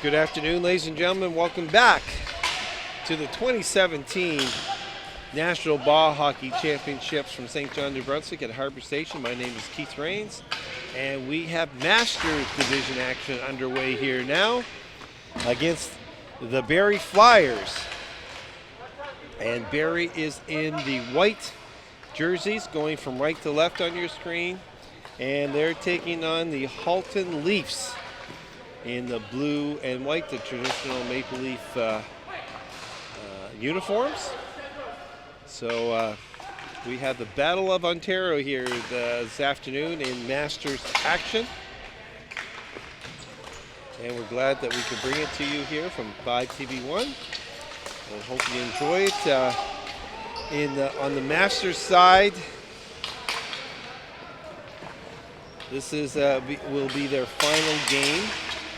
Good afternoon, ladies and gentlemen. Welcome back to the 2017 National Ball Hockey Championships from St. John, New Brunswick at Harbor Station. My name is Keith Rains, and we have Masters Division action underway here now against the Barrie Flyers. And Barrie is in the white jerseys, going from right to left on your screen, and they're taking on the Halton Leafs in the blue and white, the traditional Maple Leaf uniforms. So we have the Battle of Ontario here this afternoon in Masters action. And we're glad that we could bring it to you here from 5TV1. I hope you enjoy it. On the Masters side, this is will be their final game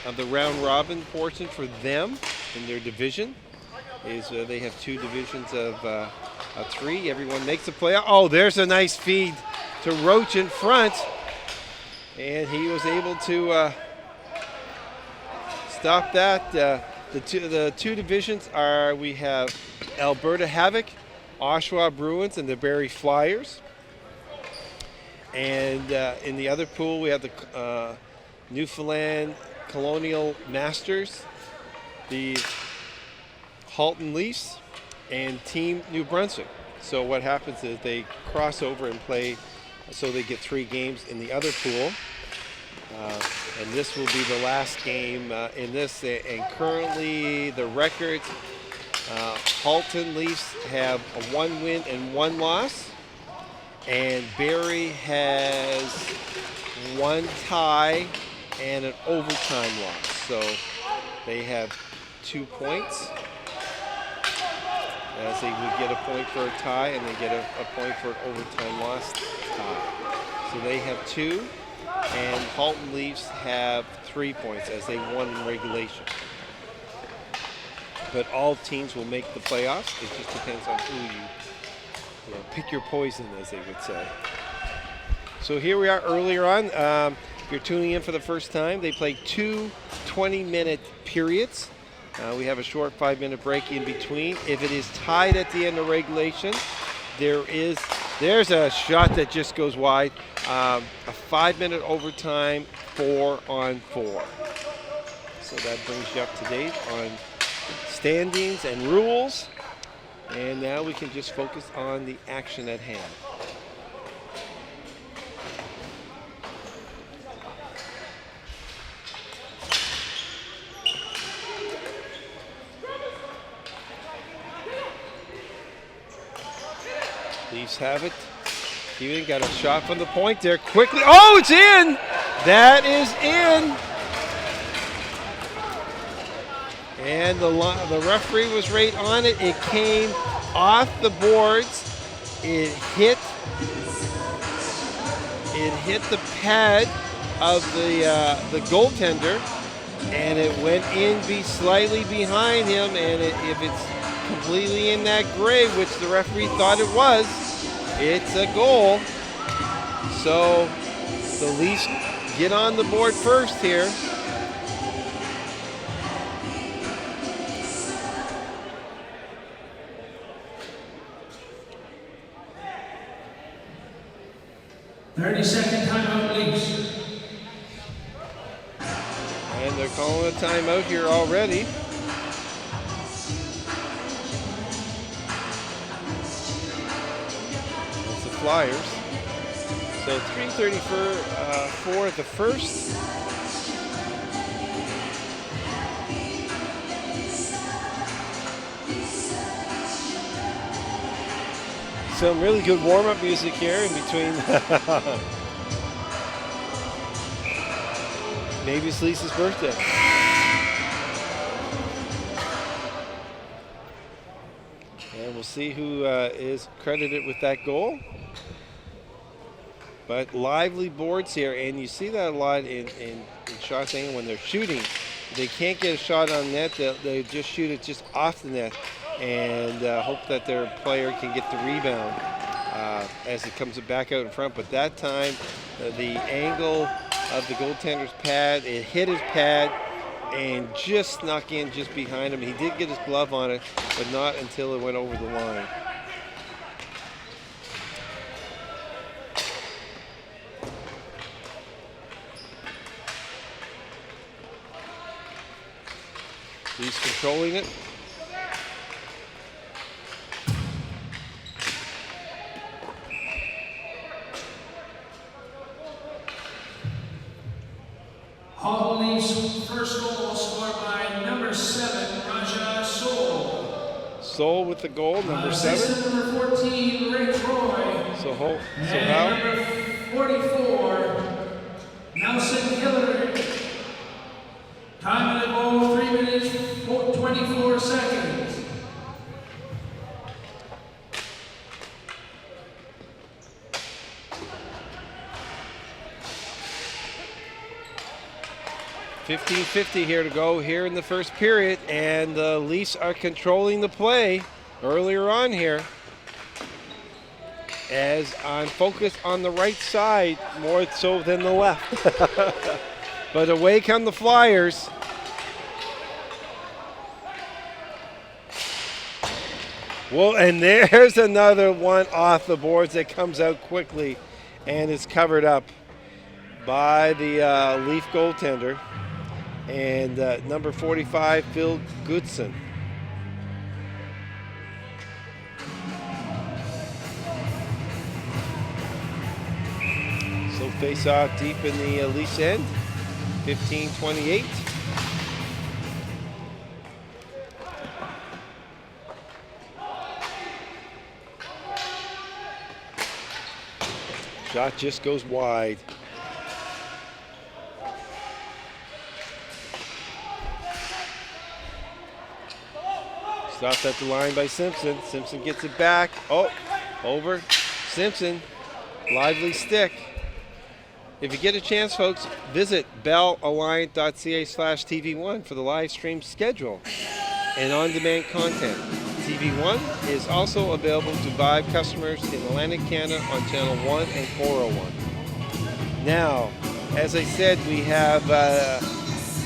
of the round robin portion for them in their division. They have two divisions of three. Everyone makes a play. Oh, there's a nice feed to Roach in front, and he was able to stop that. The two divisions are, we have Alberta Havoc, Oshawa Bruins, and the Barrie Flyers. And in the other pool, we have the Newfoundland Colonial Masters, the Halton Leafs, and Team New Brunswick. So what happens is they cross over and play, so they get three games in the other pool. And this will be the last game in this. And currently the records, Halton Leafs have a 1 win and 1 loss. And Barrie has 1 tie and an overtime loss. So they have 2 points, as they would get a point for a tie and they get a point for an overtime loss tie. So they have 2, and Halton Leafs have 3 points as they won in regulation. But all teams will make the playoffs. It just depends on who you pick your poison, as they would say. So here we are earlier on. If you're tuning in for the first time, they play 2 20-minute periods. We have a short 5-minute break in between. If it is tied at the end of regulation, there's a shot that just goes wide. A 5-minute overtime, 4-on-4. So that brings you up to date on standings and rules. And now we can just focus on the action at hand. Leafs have it. Steven got a shot from the point there quickly. Oh, it's in! That is in! And the referee was right on it. It came off the boards. It hit the pad of the goaltender, and it went in slightly behind him. And if it's completely in that gray, which the referee thought it was, it's a goal. So the Leafs get on the board first here. Timeout, Leafs. And they're calling a timeout here already. It's the Flyers. So 3:34 at the first. Some really good warm-up music here in between. Maybe it's Lisa's birthday. And we'll see who is credited with that goal. But lively boards here, and you see that a lot in shots when they're shooting. They can't get a shot on net, they just shoot it just off the net and hope that their player can get the rebound as it comes back out in front. But that time, the angle of the goaltender's pad, it hit his pad, and just snuck in just behind him. He did get his glove on it, but not until it went over the line. He's controlling it. Halton's first goal scored by number 7, Raja Soul. Soul with the goal, number 7. Assistant number 14, Rick Roy. So and how? Number 44, Nelson Hillary. Time of the goal, 3 minutes, 24 seconds. $15:50 here to go here in the first period, and the Leafs are controlling the play earlier on here. As I'm focused on the right side more so than the left. But away come the Flyers. Well, and there's another one off the boards that comes out quickly and is covered up by the Leaf goaltender. And number 45, Phil Goodson. So face off deep in the Leafs end, 15-28. Shot just goes wide. Stopped at the line by Simpson. Simpson gets it back. Oh, over. Simpson, lively stick. If you get a chance, folks, visit bellalliant.ca/TV1 for the live stream schedule and on-demand content. TV1 is also available to Vive customers in Atlantic Canada on Channel 1 and 401. Now, as I said, we have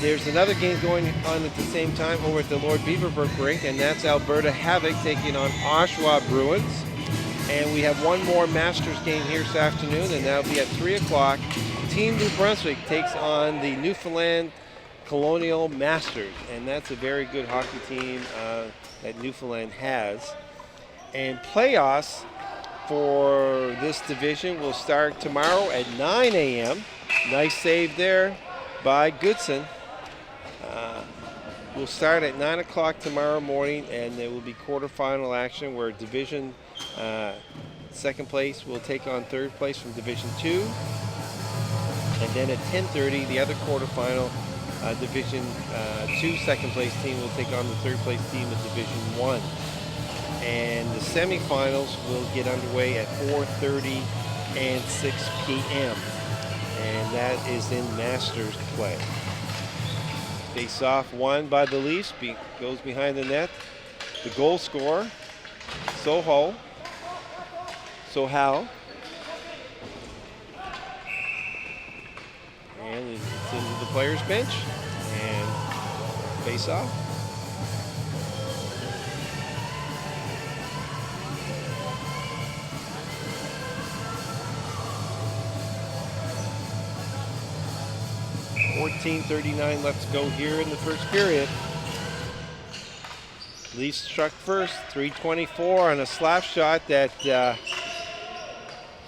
there's another game going on at the same time over at the Lord Beaverbrook rink, and that's Alberta Havoc taking on Oshawa Bruins. And we have one more Masters game here this afternoon, and that'll be at 3 o'clock. Team New Brunswick takes on the Newfoundland Colonial Masters, and that's a very good hockey team that Newfoundland has. And playoffs for this division will start tomorrow at 9 a.m. Nice save there by Goodson. We'll start at 9 o'clock tomorrow morning, and there will be quarterfinal action where division second place will take on third place from Division 2. And then at 10:30, the other quarterfinal Division 2 second place team will take on the third place team of Division 1. And the semifinals will get underway at 4:30 and 6 p.m. And that is in Masters play. Face off won by the Leafs, goes behind the net. The goal scorer, Sohal. And it's into the players' bench. And face off. .39 left to go here in the first period. Leafs struck first, .324 on a slap shot that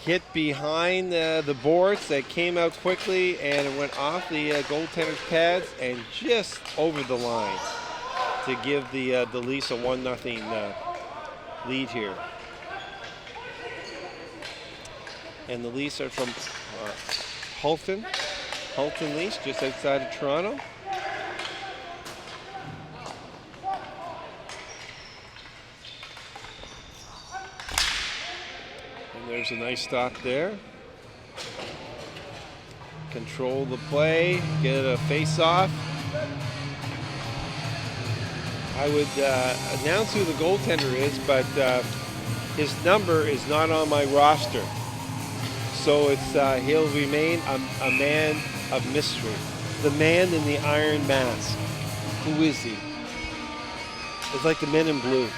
hit behind the boards that came out quickly, and it went off the goaltender's pads and just over the line to give the Leafs a 1-0 lead here. And the Leafs are from Halton Leafs, just outside of Toronto. And there's a nice stop there. Control the play, get a face-off. I would announce who the goaltender is, but his number is not on my roster. So it's he'll remain a man of mystery, the man in the iron mask. Who is he? It's like the men in blue.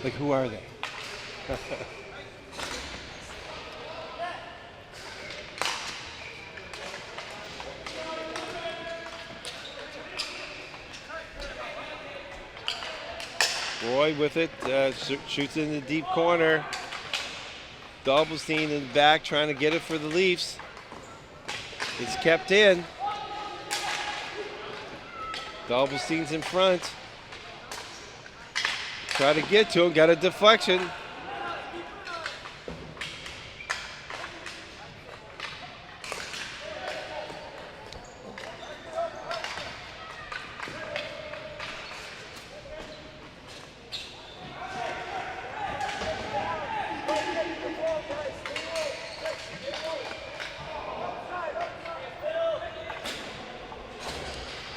Like, who are they? Roy with it, shoots in the deep corner. Dobbelstein in the back trying to get it for the Leafs. It's kept in. Dobbelstein's in front. Try to get to him, got a deflection.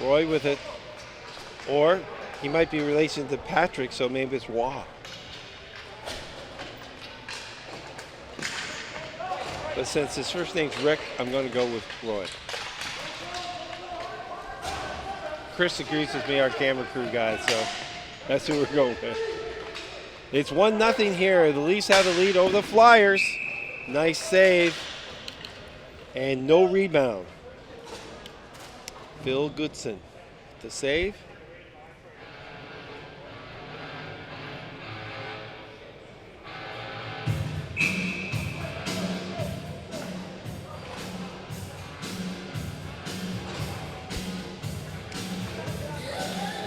Roy with it. Or he might be relation to Patrick, so maybe it's Waugh. But since his first name's Rick, I'm going to go with Roy. Chris agrees with me, our camera crew guy, so that's who we're going with. It's 1-0 here. The Leafs have the lead over the Flyers. Nice save. And no rebound. Phil Goodson to save.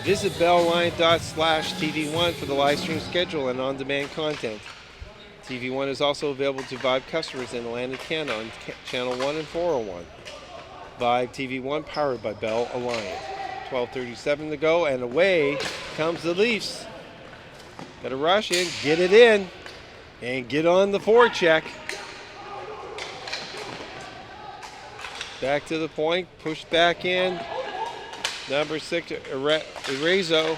Visit bellline.com/TV1 for the live stream schedule and on-demand content. TV1 is also available to Vibe customers in Atlantic Canada on Channel 1 and 401. Vibe TV1 powered by Bell Alliance. 12:37 to go, and away comes the Leafs. Got to rush in, get it in, and get on the forecheck. Back to the point, pushed back in. Number 6, Erazo.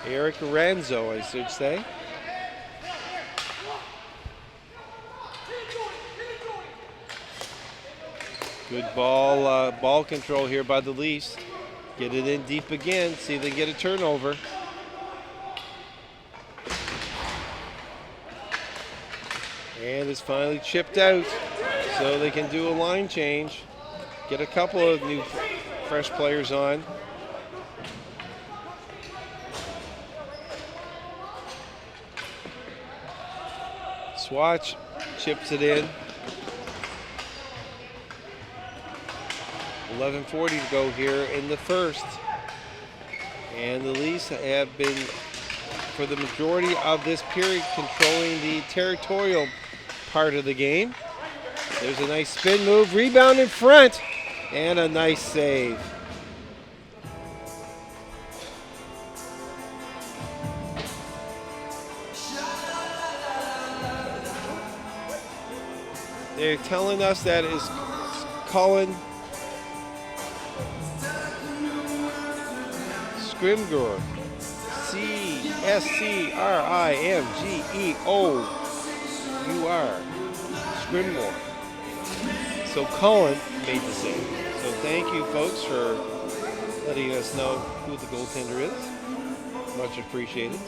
Eric Aranzo, I should say. Good ball control here by the Leafs. Get it in deep again, see if they get a turnover. And it's finally chipped out, so they can do a line change. Get a couple of new fresh players on. Swatch chips it in. 11:40 to go here in the first. And the Leafs have been, for the majority of this period, controlling the territorial part of the game. There's a nice spin move, rebound in front, and a nice save. They're telling us that is Colin Scrimgeour. Scrimgeour. Scrimgeour. So Colin made the save. So thank you, folks, for letting us know who the goaltender is. Much appreciated.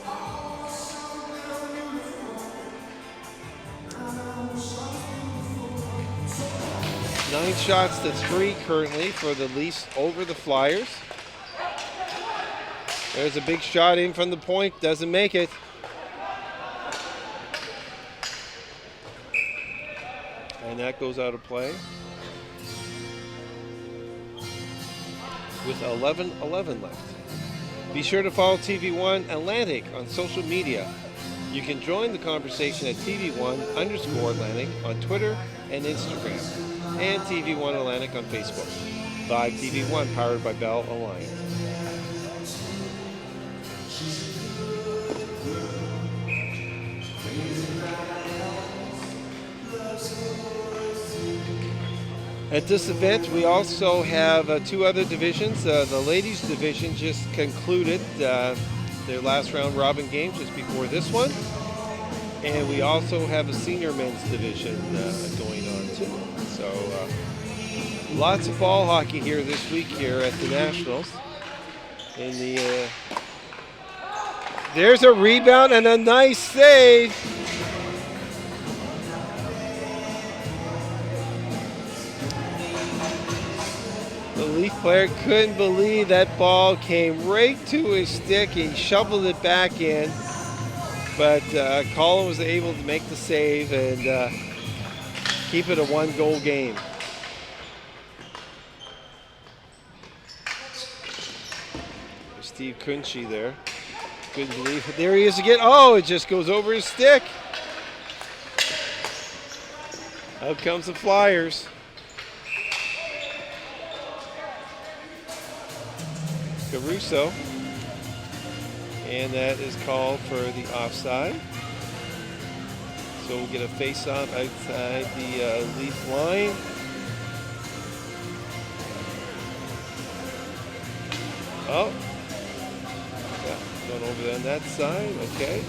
Nine shots to 3 currently for the Leafs over the Flyers. There's a big shot in from the point, doesn't make it. And that goes out of play. With 11:11 left. Be sure to follow TV1 Atlantic on social media. You can join the conversation at TV1_Atlantic on Twitter and Instagram, and TV1 Atlantic on Facebook. Vibe TV1 powered by Bell Alliance. At this event, we also have 2 other divisions. The ladies' division just concluded their last round robin game just before this one. And we also have a senior men's division going on too. So Lots of ball hockey here this week here at the Nationals. In the there's a rebound and a nice save. The Leaf player couldn't believe that ball came right to his stick. He shoveled it back in, but Colin was able to make the save and keep it a one-goal game. Steve Kunshi there. Couldn't believe it. There he is again. Oh, it just goes over his stick. Out comes the Flyers. Caruso. And that is called for the offside. So we'll get a face-off outside the Leaf line. Oh. Going over on that side, okay.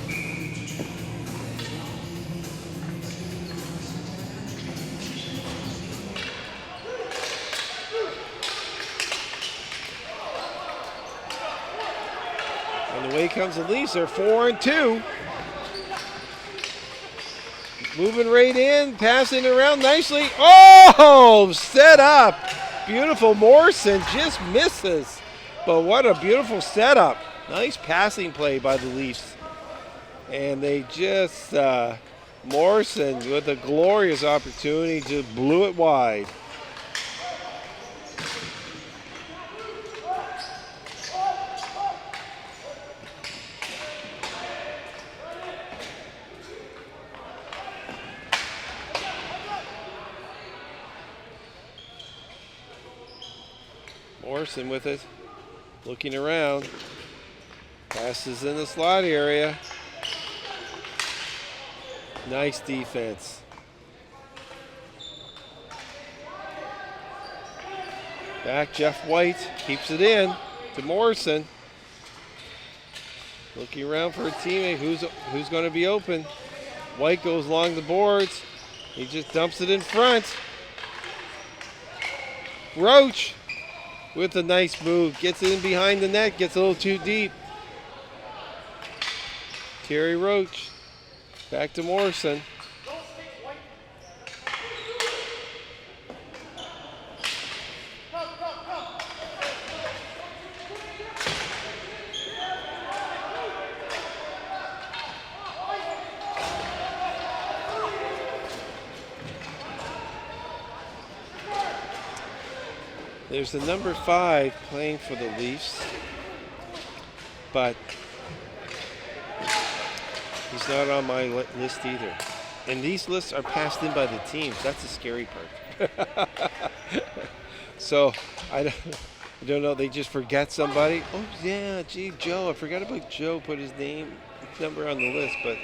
And away comes the Leafs. They're 4-2. Moving right in, passing around nicely. Oh, set up. Beautiful. Morrison just misses. But what a beautiful setup. Nice passing play by the Leafs. And they just, Morrison with a glorious opportunity, just blew it wide. Morrison with it, looking around. Passes in the slot area. Nice defense. Back Jeff White keeps it in to Morrison. Looking around for a teammate. Who's going to be open? White goes along the boards. He just dumps it in front. Roach with a nice move. Gets in behind the net. Gets a little too deep. Terry Roach, back to Morrison. There's the number 5 playing for the Leafs, but he's not on my list either. And these lists are passed in by the teams. That's the scary part. So I don't know. They just forget somebody. Oh, yeah, gee, Joe. I forgot about Joe. Put his number on the list. But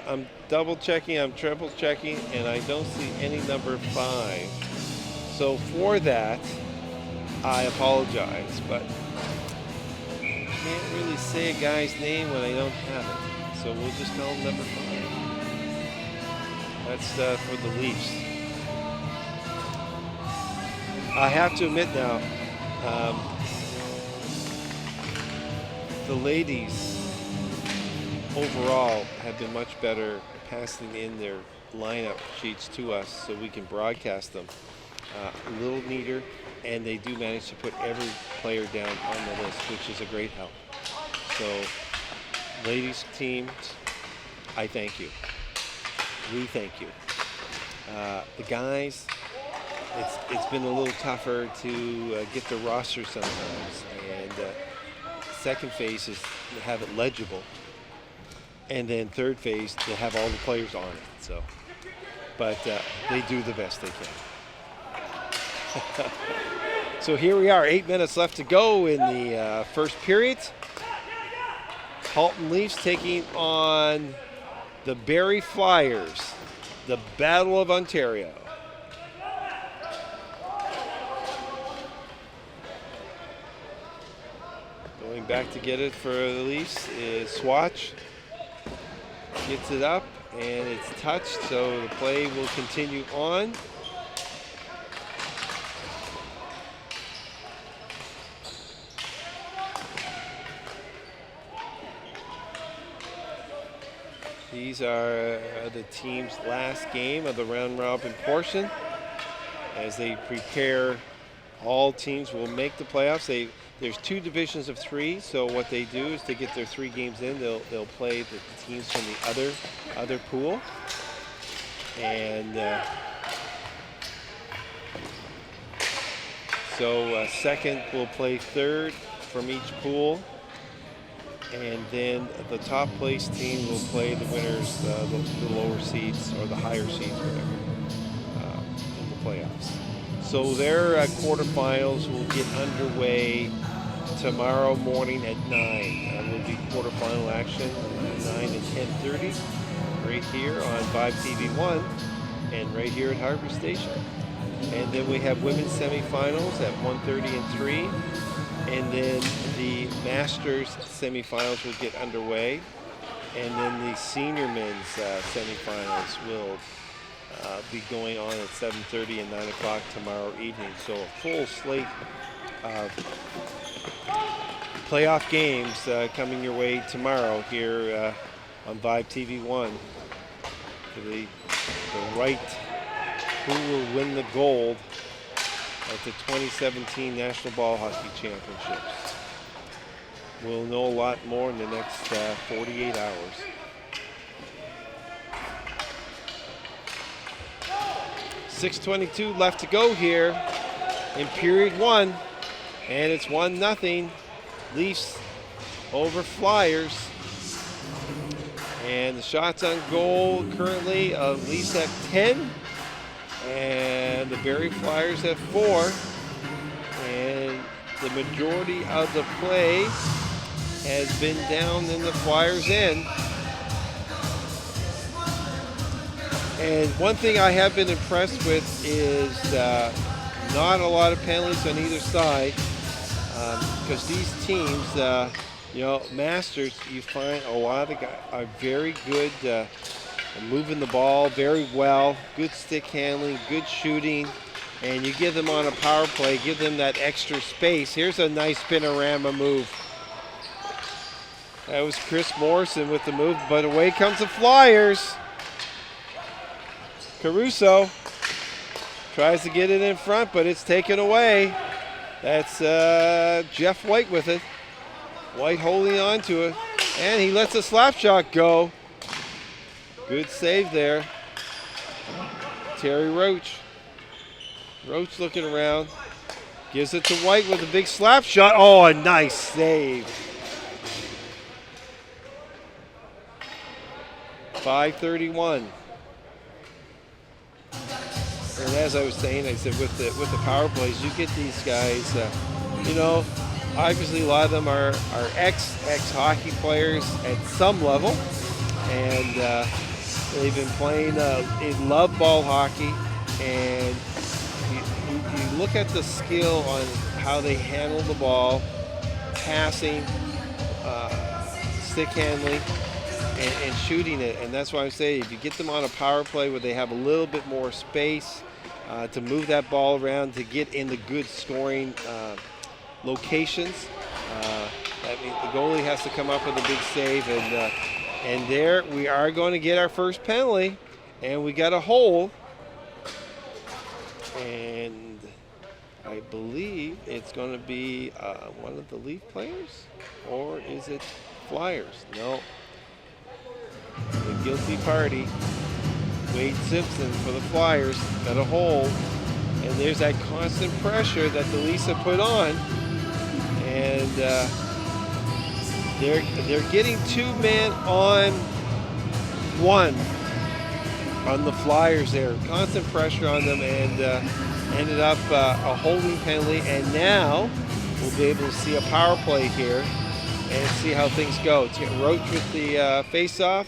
I'm double checking. I'm triple checking. And I don't see any number 5. So for that, I apologize. But I can't really say a guy's name when I don't have it. So we'll just call him number 5. That's for the Leafs. I have to admit now, the ladies overall have been much better passing in their lineup sheets to us so we can broadcast them a little neater, and they do manage to put every player down on the list, which is a great help. So ladies teams, I thank you. We thank you. The guys, it's been a little tougher to get the roster sometimes, and second phase is to have it legible, and then third phase to have all the players on it. So, but they do the best they can. So here we are, 8 minutes left to go in the first period. Halton Leafs taking on the Barrie Flyers, the Battle of Ontario. Going back to get it for the Leafs is Swatch. Gets it up and it's touched, so the play will continue on. These are the team's last game of the round robin portion. As they prepare, all teams will make the playoffs. There's 2 divisions of 3, so what they do is to get their 3 games in, they'll play the teams from the other pool. And so second will play third from each pool. And then the top place team will play the winners, the lower seeds or the higher seeds, whatever, in the playoffs. So their quarterfinals will get underway tomorrow morning at 9. Will be quarterfinal action 9 and 10:30 right here on Vibe TV1 and right here at Harbor Station. And then we have women's semifinals at 1:30 and 3. And then the Masters semifinals will get underway. And then the senior men's semifinals will be going on at 7:30 and 9 o'clock tomorrow evening. So a full slate of playoff games coming your way tomorrow here on Vibe TV1. For the right who will win the gold at the 2017 National Ball Hockey Championships. We'll know a lot more in the next 48 hours. .6:22 left to go here in period 1, and it's 1-0 Leafs over Flyers. And the shots on goal currently, Leafs have 10, and the Barrie Flyers have 4. And the majority of the play has been down in the Flyers' end. And one thing I have been impressed with is not a lot of penalties on either side, because these teams, Masters, you find a lot of the guys are very good moving the ball very well, good stick handling, good shooting, and you give them on a power play, give them that extra space. Here's a nice spinorama move. That was Chris Morrison with the move, but away comes the Flyers. Caruso tries to get it in front, but it's taken away. That's Jeff White with it. White holding on to it, and he lets a slap shot go. Good save there. Terry Roach. Roach looking around. Gives it to White with a big slap shot. Oh, a nice save. 5:31. And as I was saying, I said with the power plays, you get these guys, obviously a lot of them are ex-hockey players at some level. And they've been playing, they love ball hockey. And you look at the skill on how they handle the ball, passing, stick handling, and shooting it. And that's why I'm saying if you get them on a power play where they have a little bit more space to move that ball around, to get in the good scoring locations, that means the goalie has to come up with a big save. And there we are going to get our first penalty, and we got a hole. And I believe it's going to be one of the Leaf players, or is it Flyers? No. The guilty party, Wade Simpson for the Flyers, got a hole, and there's that constant pressure that the Leafs have put on, and they're getting 2-man on 1 on the Flyers there. Constant pressure on them, and ended up a holding penalty, and now we'll be able to see a power play here and see how things go. It's Roach with the face-off,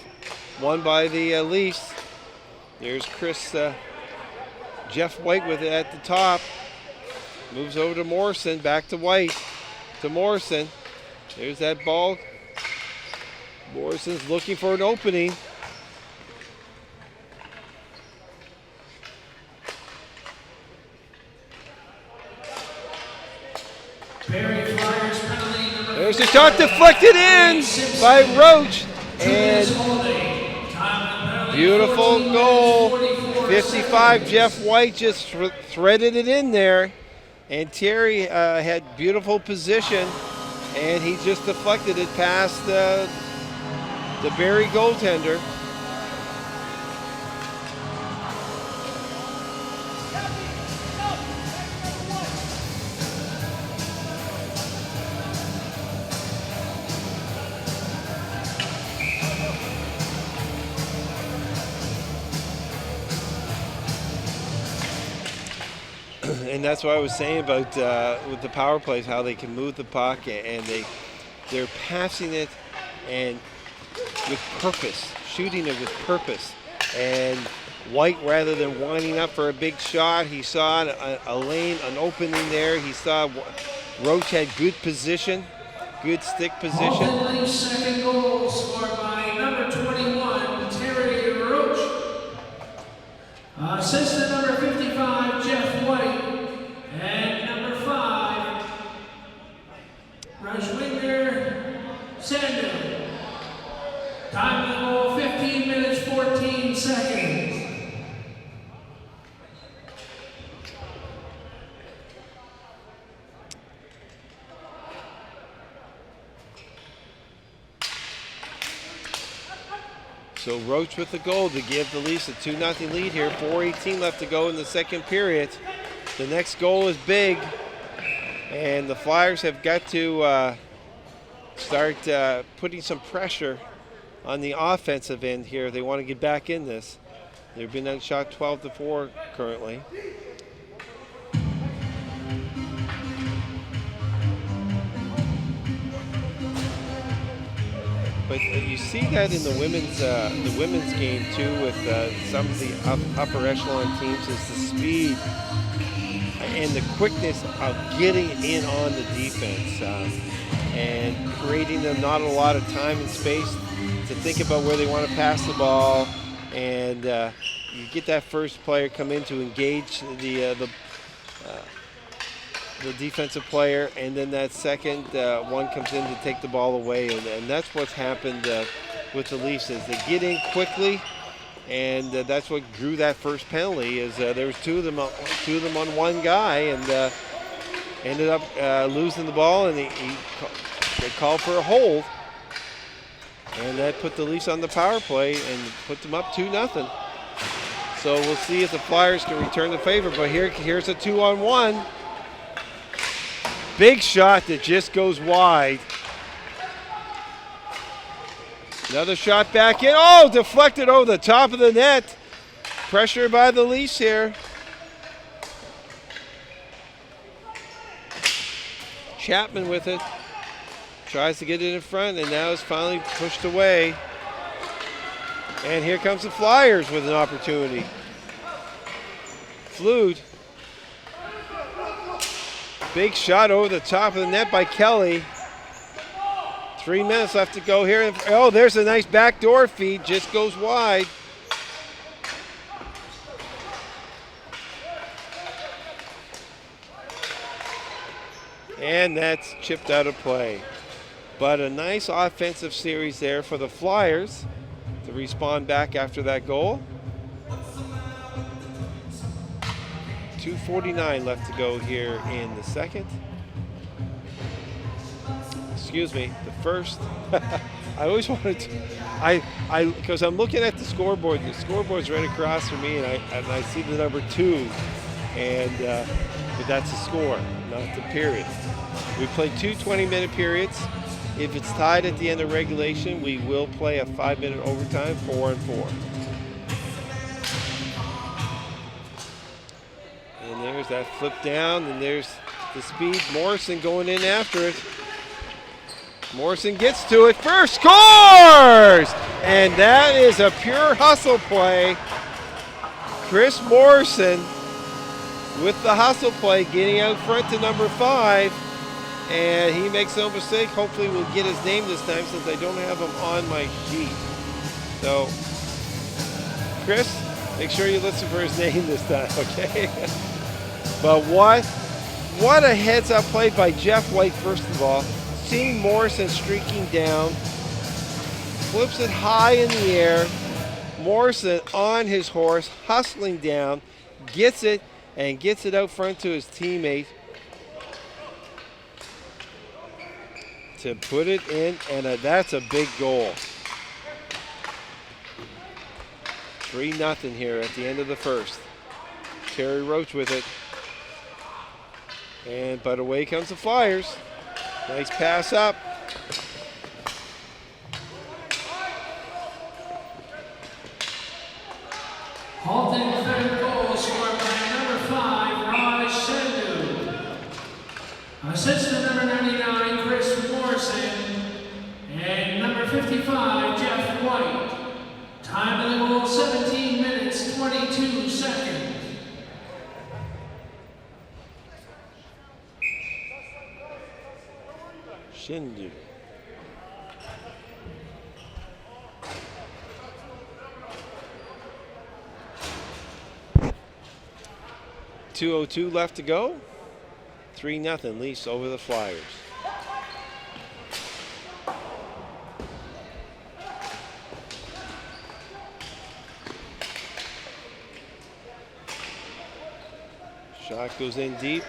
won by the Leafs. There's Jeff White with it at the top. Moves over to Morrison, back to White, to Morrison. There's that ball. Morrison's looking for an opening. There's a shot deflected in by Roach, and Beautiful 14 goal. minutes, 44 55, seconds. Jeff White just threaded it in there. And Terry had beautiful position, and he just deflected it past the Barrie goaltender. And that's what I was saying about with the power plays, how they can move the puck and they're passing it and with purpose, shooting it with purpose. And White, rather than winding up for a big shot, he saw a lane, an opening there. He saw Roach had good position, good stick position. Halton Leafs second goal scored by number 21, Terry Roach. Assistant number 55, Jeff White. And number 5, rush winger, Sander. Time of the goal, 15 minutes, 14 seconds. So Roach with the goal to give the Leafs a 2-0 lead here. 4:18 left to go in the second period. The next goal is big, and the Flyers have got to start putting some pressure on the offensive end here. They want to get back in this. They've been outshot 12-4 currently. But you see that in the women's game too, with some of the upper echelon teams, is the speed and the quickness of getting in on the defense and creating them not a lot of time and space to think about where they want to pass the ball. And you get that first player come in to engage the defensive player, and then that second one comes in to take the ball away. And that's what's happened with the Leafs, is they get in quickly. And that's what drew that first penalty. Is there was two of them on one guy, and ended up losing the ball, and they called for a hold, and that put the Leafs on the power play and put them up 2-0. So we'll see if the Flyers can return the favor. But here's a 2-on-1. Big shot that just goes wide. Another shot back in. Oh, deflected over the top of the net. Pressure by the Leafs here. Chapman with it. Tries to get it in front, and now it's finally pushed away. And here comes the Flyers with an opportunity. Flood. Big shot over the top of the net by Kelly. 3 minutes left to go here. Oh, there's a nice backdoor feed. Just goes wide. And that's chipped out of play. But a nice offensive series there for the Flyers to respond back after that goal. 2:49 left to go here in the second. Excuse me, the first. I always wanted to, because I'm looking at the scoreboard. The scoreboard's right across from me, and I see the number 2, and but that's the score, not the period. We played 2 20-minute periods. If it's tied at the end of regulation, we will play a 5-minute overtime, 4-on-4. And there's that flip down, and there's the speed. Morrison going in after it. Morrison gets to it first, scores! And that is a pure hustle play. Chris Morrison with the hustle play, getting out front to number 5. And he makes no mistake. Hopefully we'll get his name this time, since I don't have him on my sheet. So, Chris, make sure you listen for his name this time, okay? But what a heads-up play by Jeff White, first of all. Seeing Morrison streaking down, flips it high in the air, Morrison on his horse, hustling down, gets it, and gets it out front to his teammate to put it in, and that's a big goal. 3-0 here at the end of the first. Terry Roach with it. But away comes the Flyers. Nice pass up. Halton, third goal scored by number 5, Raj Sandhu. Assistant number 99, Chris Morrison. And number 55, Jeff White. Time of the goal, 17 minutes, 22 seconds. Shindu. .202 left to go. 3-0 Leafs over the Flyers. Shot goes in deep.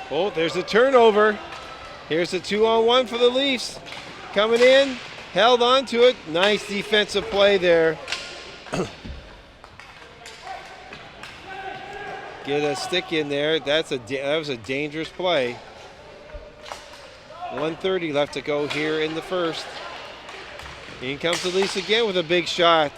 Oh, there's a turnover. Here's a 2-on-1 for the Leafs. Coming in, held on to it. Nice defensive play there. Get a stick in there. That was a dangerous play. 1:30 left to go here in the first. In comes the Leafs again with a big shot.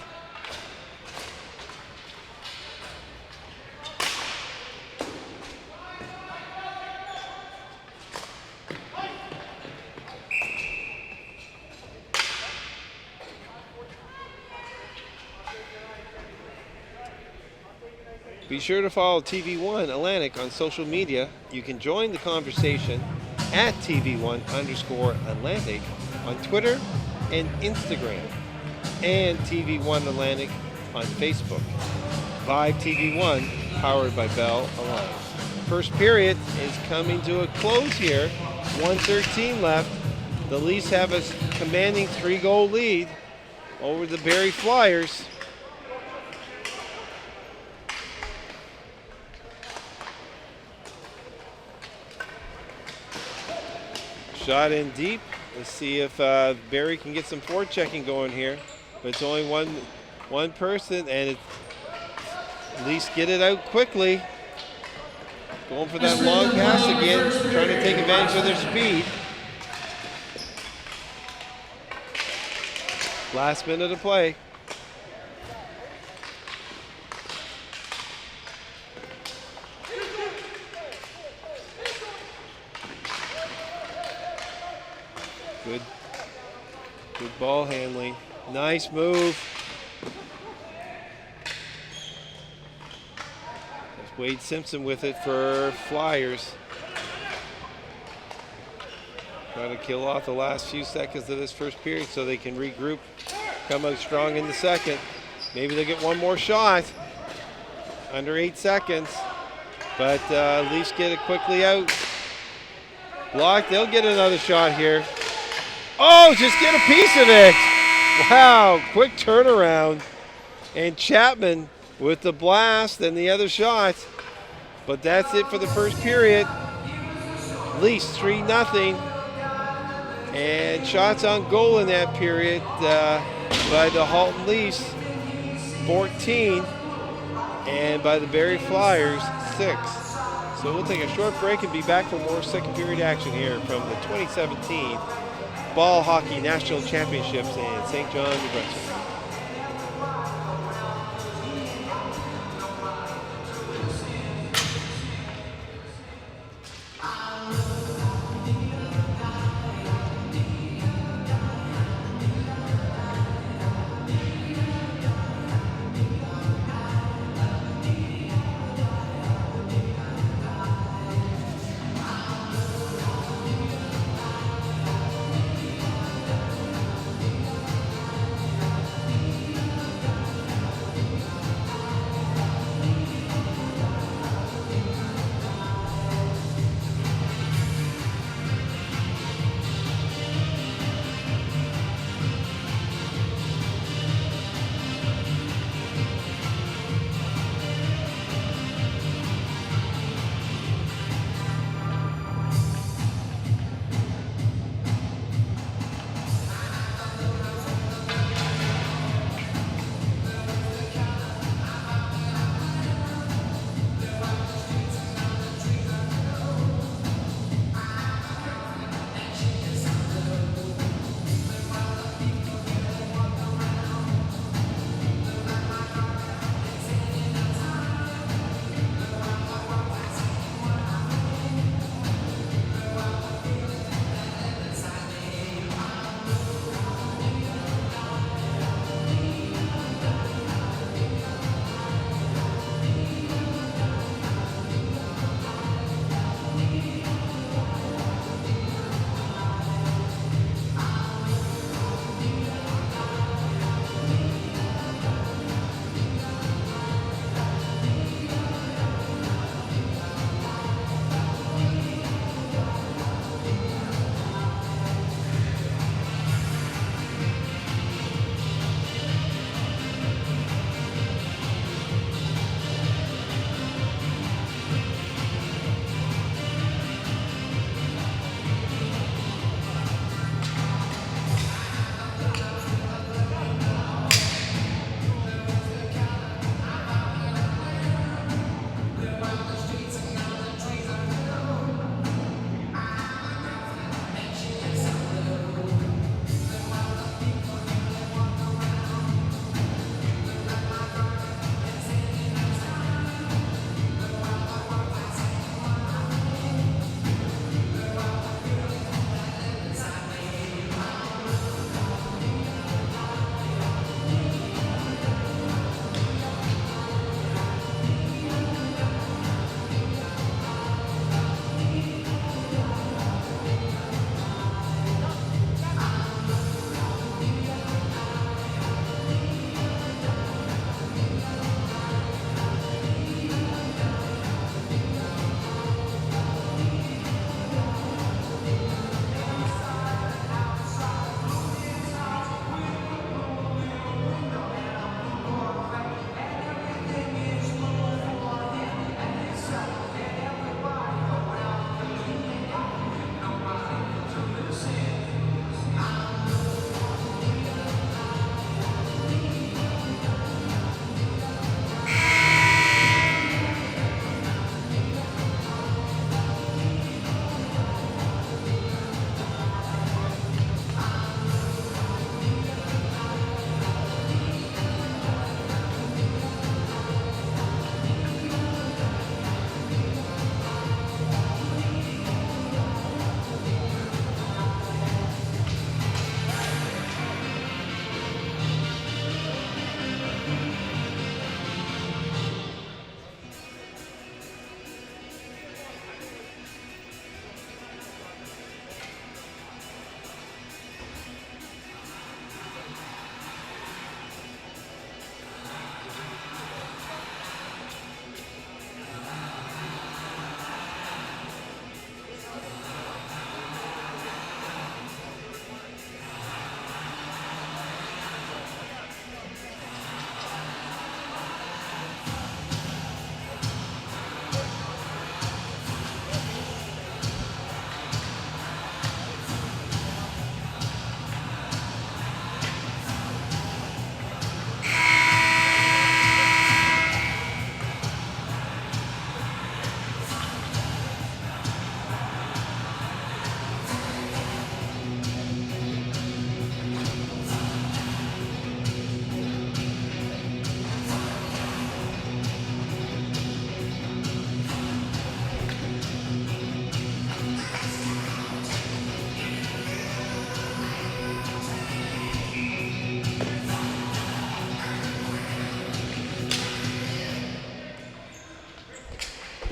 Be sure to follow TV1 Atlantic on social media. You can join the conversation at TV1_Atlantic on Twitter and Instagram, and TV1 Atlantic on Facebook. Vibe TV1, powered by Bell Alliance. First period is coming to a close here. 1:13 left. The Leafs have a commanding 3-goal lead over the Barrie Flyers. Shot in deep. Let's see if Barrie can get some forechecking going here. But it's only one person, and at least get it out quickly. Going for that long pass again, trying to take advantage of their speed. Last minute of play. Good ball handling. Nice move. There's Wade Simpson with it for Flyers. Trying to kill off the last few seconds of this first period so they can regroup, come out strong in the second. Maybe they'll get one more shot. Under 8 seconds. But Leafs get it quickly out. Blocked. They'll get another shot here. Oh, just get a piece of it. Wow, quick turnaround. And Chapman with the blast and the other shot. But that's it for the first period. Leafs 3-0. And shots on goal in that period by the Halton Leafs, 14. And by the Barrie Flyers, 6. So we'll take a short break and be back for more second period action here from the 2017 Ball Hockey National Championships in St. John, New Brunswick.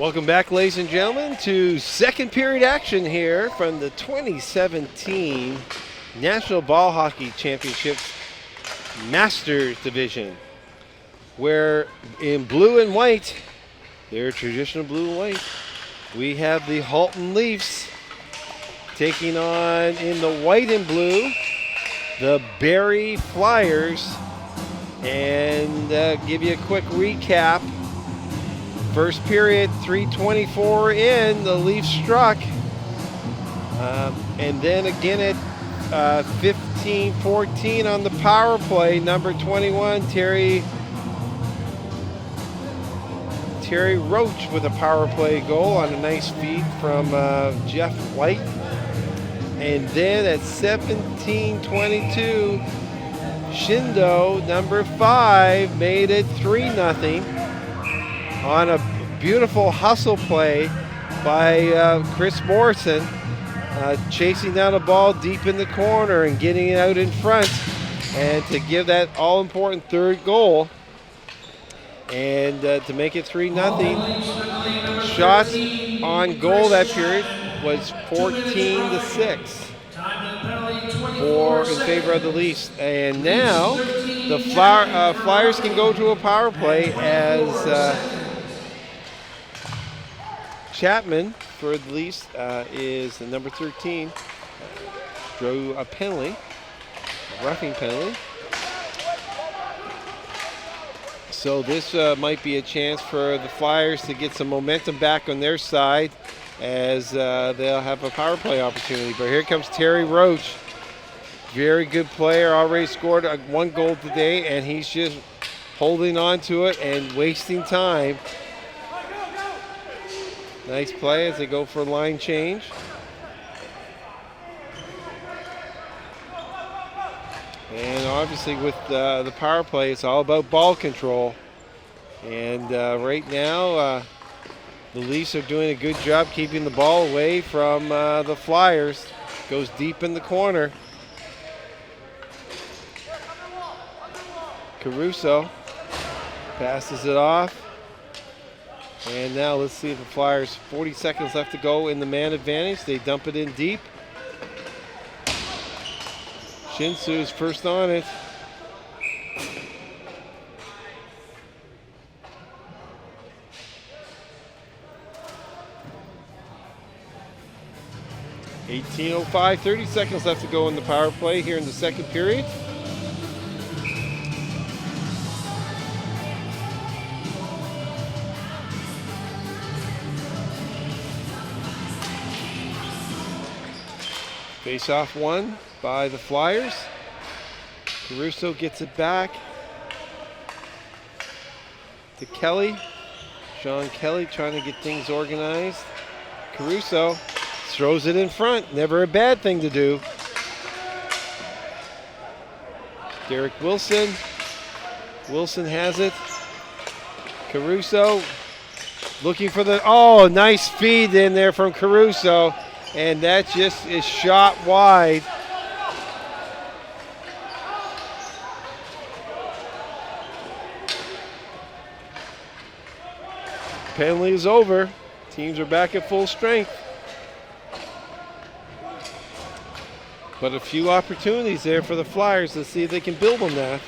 Welcome back, ladies and gentlemen, to second period action here from the 2017 National Ball Hockey Championships Masters Division, where in blue and white, their traditional blue and white, we have the Halton Leafs taking on, in the white and blue, the Barrie Flyers. And give you a quick recap. First period, 3:24 in, the Leafs struck. And then again at 15-14 on the power play, number 21, Terry Roach with a power play goal on a nice feed from Jeff White. And then at 17:22, Shindo, number 5, made it 3-0 on a beautiful hustle play by Chris Morrison, chasing down a ball deep in the corner and getting it out in front, and to give that all-important third goal. And to make it 3-0. Shots on goal that period was 14-6 in favor of the Leafs. And now the Flyers can go to a power play as Chapman for the Leafs is the number 13. Drew a penalty, a roughing penalty. So this might be a chance for the Flyers to get some momentum back on their side, as they'll have a power play opportunity. But here comes Terry Roach. Very good player, already scored 1 goal today, and he's just holding on to it and wasting time. Nice play as they go for a line change. And obviously with the power play, it's all about ball control. And right now, the Leafs are doing a good job keeping the ball away from the Flyers. Goes deep in the corner. Caruso passes it off. And now let's see if the Flyers, 40 seconds left to go in the man advantage. They dump it in deep. Shinsu is first on it. .18:05, 30 seconds left to go in the power play here in the second period. Face-off won by the Flyers. Caruso gets it back to Kelly. Sean Kelly trying to get things organized. Caruso throws it in front. Never a bad thing to do. Derek Wilson. Wilson has it. Caruso looking for the, oh, nice feed in there from Caruso. And that just is shot wide. Penalty is over. Teams are back at full strength. But a few opportunities there for the Flyers to see if they can build on that.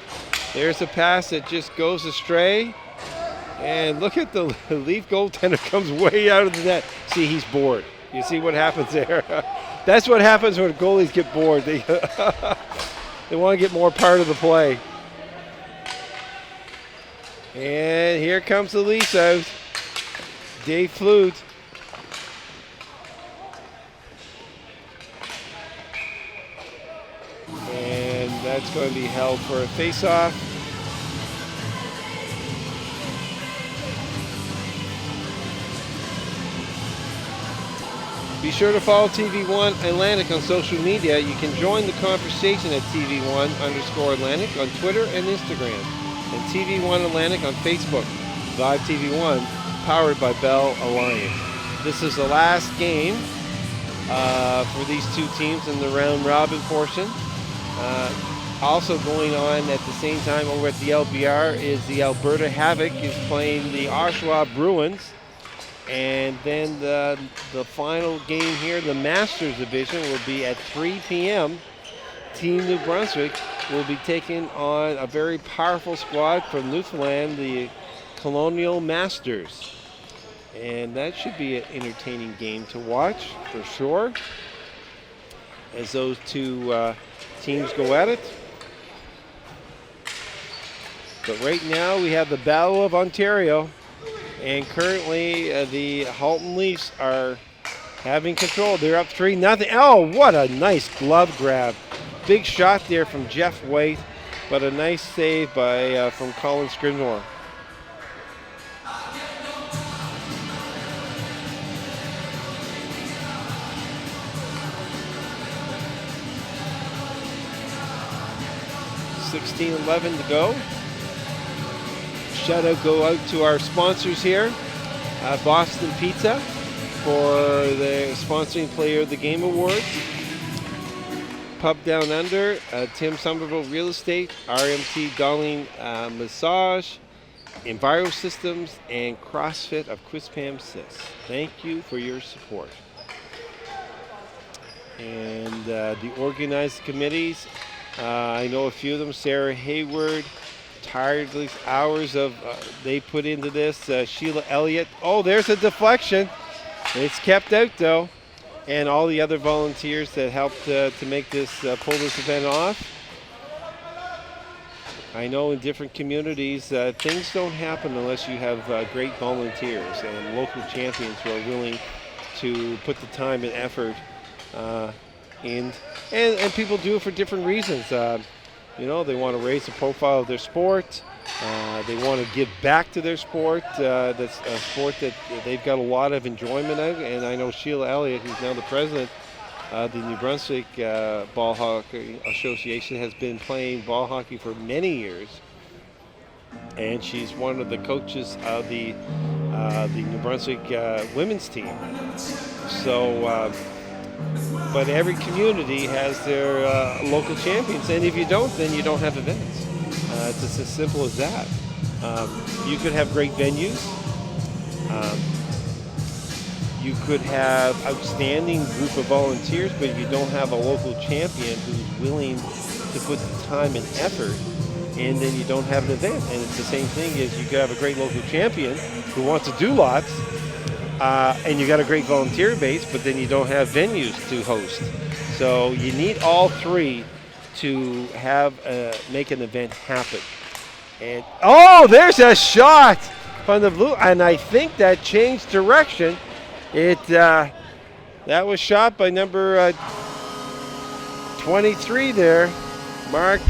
There's a pass that just goes astray. And look at the Leaf goaltender comes way out of the net. See, he's bored. You see what happens there? That's what happens when goalies get bored. They want to get more part of the play. And here comes the Leafs out. Dave Flute. And that's going to be held for a face-off. Be sure to follow TV1 Atlantic on social media. You can join the conversation at TV1_Atlantic on Twitter and Instagram, and TV1 Atlantic on Facebook. Live TV1, powered by Bell Alliance. This is the last game for these two teams in the round robin portion. Also going on at the same time over at the LBR is the Alberta Havoc is playing the Oshawa Bruins. And then the final game here, the Masters Division, will be at 3 p.m. Team New Brunswick will be taking on a very powerful squad from Newfoundland, the Colonial Masters. And that should be an entertaining game to watch for sure, as those two teams go at it. But right now we have the Battle of Ontario, and currently the Halton Leafs are having control. They're up 3-0. Oh, what a nice glove grab. Big shot there from Jeff White, but a nice save by from Colin Scrimsmore. .11 to go. Shout out go out to our sponsors here, Boston Pizza for the sponsoring Player of the Game Awards, Pub Down Under, Tim Somerville Real Estate, RMT Darling Massage, Enviro Systems, and CrossFit of Chris Pam Sis. Thank you for your support. And the organized committees, I know a few of them. Sarah Hayward, tireless hours of they put into this. Sheila Elliott. Oh, there's a deflection. It's kept out though, and all the other volunteers that helped to make this pull this event off. I know in different communities things don't happen unless you have great volunteers and local champions who are willing to put the time and effort in. And people do it for different reasons. You know, they want to raise the profile of their sport. They want to give back to their sport. That's a sport that they've got a lot of enjoyment of. And I know Sheila Elliott, who's now the president of the New Brunswick Ball Hockey Association, has been playing ball hockey for many years. And she's one of the coaches of the New Brunswick women's team. So, but every community has their local champions, and if you don't, then you don't have events. It's just as simple as that. You could have great venues. You could have outstanding group of volunteers, but if you don't have a local champion who's willing to put the time and effort, and then you don't have an event. And it's the same thing as you could have a great local champion who wants to do lots, and you got a great volunteer base, but then you don't have venues to host. So you need all three to have make an event happen. And oh, there's a shot from the blue, and I think that changed direction. That was shot by number 23 there, Mark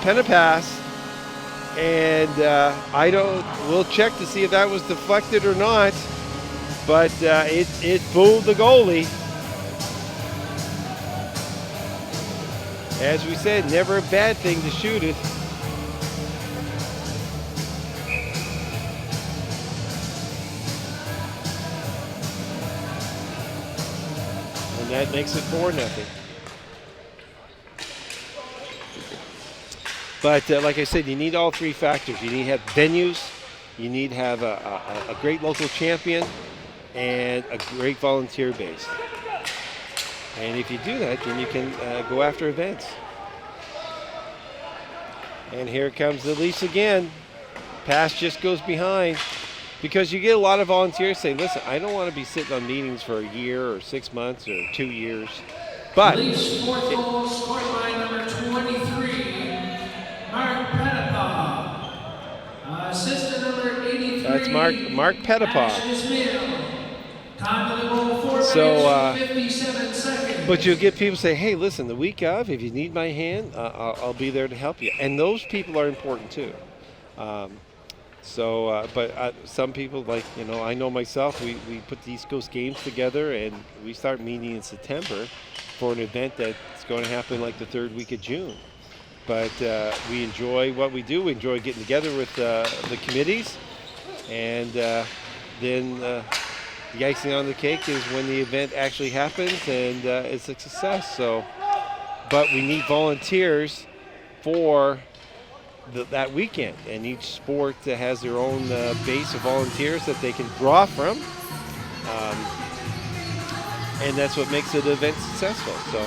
Penapass, and we'll check to see if that was deflected or not. But it fooled the goalie. As we said, never a bad thing to shoot it. And that makes it 4-0. But like I said, you need all three factors. You need to have venues, you need to have a great local champion, and a great volunteer base. And if you do that, then you can go after events. And here comes the Leafs again. Pass just goes behind. Because you get a lot of volunteers say, listen, I don't want to be sitting on meetings for a year or 6 months or 2 years. But Leafs fourth goal scored by number 23, Mark Pettipaw. Assistant number 83. That's Mark Pettipaw. Time of the goal, 4 minutes, 57 seconds. But you'll get people say, hey, listen, the week of, if you need my hand, I'll be there to help you. And those people are important too. But some people, like, you know, I know myself, we put the East Coast Games together, and we start meeting in September for an event that's going to happen like the third week of June. But we enjoy what we do. We enjoy getting together with the committees, and then the icing on the cake is when the event actually happens and it's a success. So, but we need volunteers for that weekend. And each sport has their own base of volunteers that they can draw from. And that's what makes the event successful. So.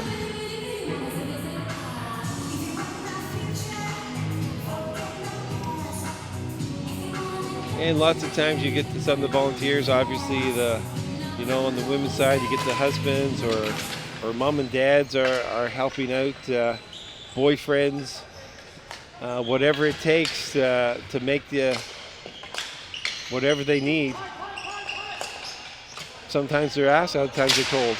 And lots of times you get some of the volunteers, obviously on the women's side, you get the husbands or mom and dads are helping out, boyfriends, whatever it takes to make whatever they need. Sometimes they're asked, other times they're told.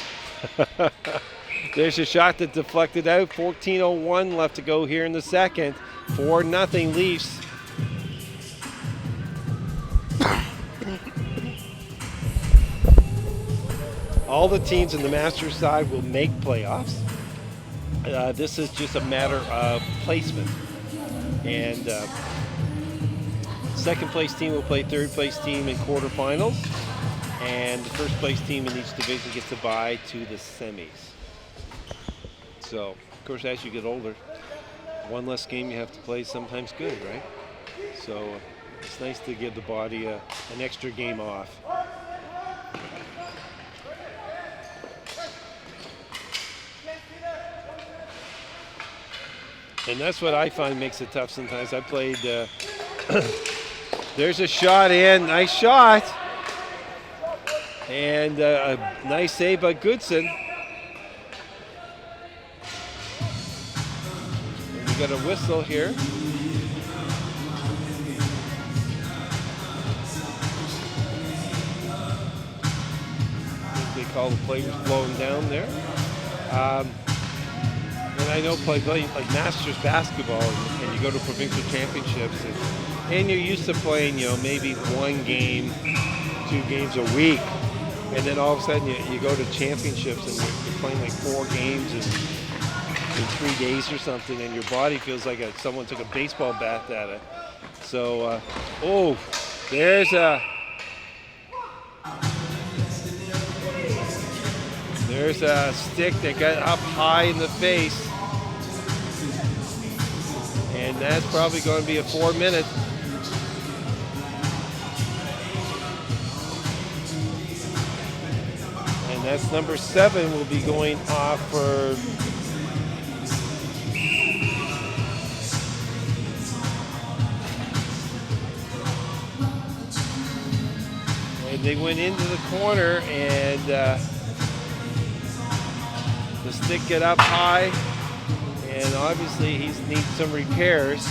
There's a shot that deflected out. 14:01 left to go here in the second. 4-0 Leafs. All the teams in the Masters side will make playoffs. This is just a matter of placement. And second place team will play third place team in quarterfinals. And the first place team in each division gets a bye to the semis. So, of course, as you get older, one less game you have to play is sometimes good, right? So it's nice to give the body an extra game off. And that's what I find makes it tough sometimes. I played, there's a shot in, nice shot. And a nice save by Goodson. And we got a whistle here. I think they call the players blowing down there. And I know playing like Masters basketball, and you go to provincial championships, and you're used to playing, maybe one game, 2 games a week, and then all of a sudden you go to championships and you're playing like 4 games in 3 days or something, and your body feels like someone took a baseball bat at it. So, there's a stick that got up high in the face. And that's probably going to be a 4-minute. And that's number 7 will be going off for and they went into the corner, and the stick got up high. And obviously he needs some repairs.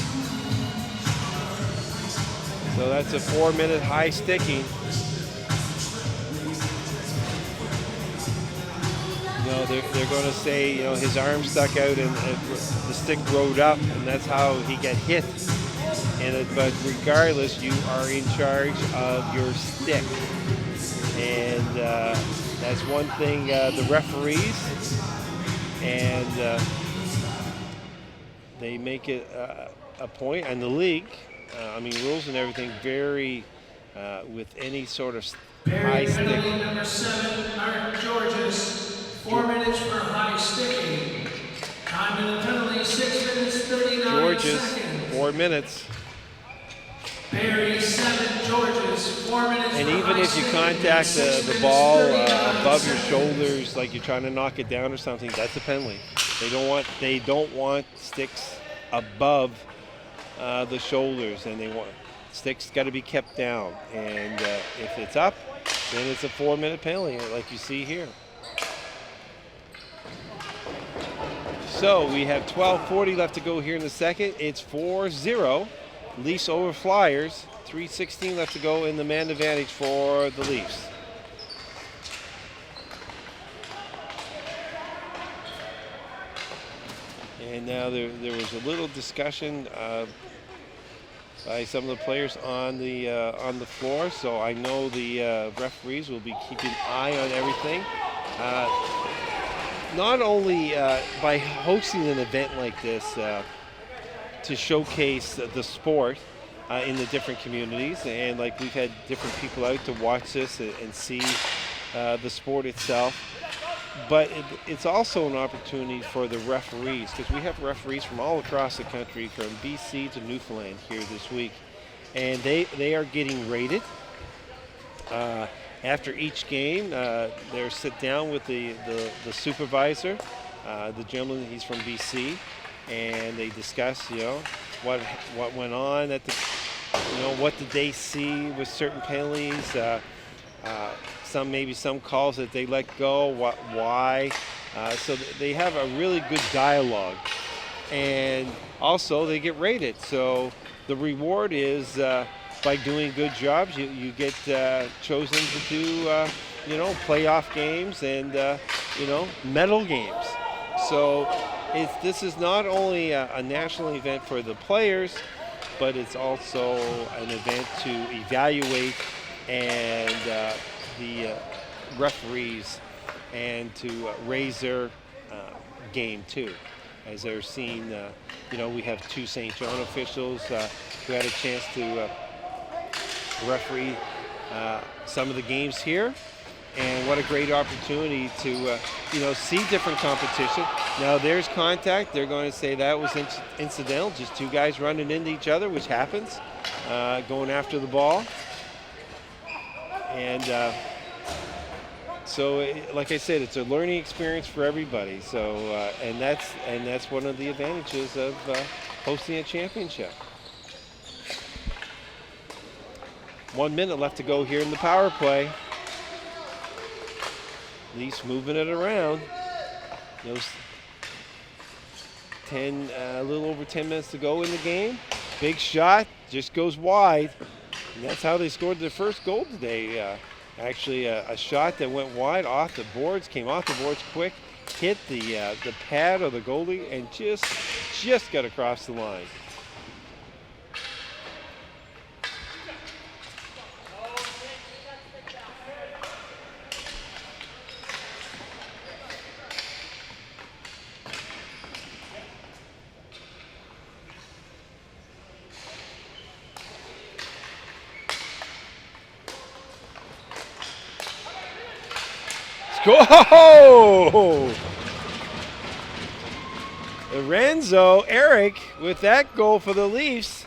So that's a 4-minute high sticking. They're going to say, his arm stuck out and the stick rode up, and that's how he got hit. But regardless, you are in charge of your stick. And that's one thing the referees and they make it a point, and the league, rules and everything vary with any sort of high stick. Barrie, number 7, Art Georges, 4 minutes for high sticking. Time in the penalty, 6 minutes, 39 Georges, seconds. 4 minutes. Barrie, 7, Georges, 4 minutes. And even if you contact the ball above your shoulders, like you're trying to knock it down or something, that's a penalty. They don't want sticks above the shoulders, and sticks got to be kept down. And if it's up, then it's a 4-minute penalty, like you see here. So we have 12:40 left to go here in the second. It's 4-0. Leafs over Flyers. 3:16 left to go in the man advantage for the Leafs. And now there was a little discussion by some of the players on the floor, so I know the referees will be keeping an eye on everything. Not only by hosting an event like this to showcase the sport in the different communities, and like we've had different people out to watch this and see the sport itself, But it's also an opportunity for the referees, because we have referees from all across the country, from BC to Newfoundland here this week, and they are getting rated. After each game, they're sit down with the supervisor, the gentleman, he's from BC, and they discuss, what went on at the, what did they see with certain penalties, maybe some calls that they let go, why. So they have a really good dialogue, and also they get rated. So the reward is by doing good jobs, you get chosen to do playoff games and medal games. So this is not only a national event for the players, but it's also an event to evaluate and the referees, and to raise their game too, as they're seeing. We have 2 St. John officials who had a chance to referee some of the games here, and what a great opportunity to see different competition. Now there's contact. They're going to say that was incidental, just 2 guys running into each other, which happens, going after the ball. And so, like I said, it's a learning experience for everybody. So, and that's one of the advantages of hosting a championship. 1 minute left to go here in the power play. Leafs moving it around. Those a little over 10 minutes to go in the game. Big shot, just goes wide. And that's how they scored their first goal today. Actually, a shot that went wide off the boards, came off the boards quick, hit the pad of the goalie, and just got across the line. Go! Lorenzo, Eric, with that goal for the Leafs.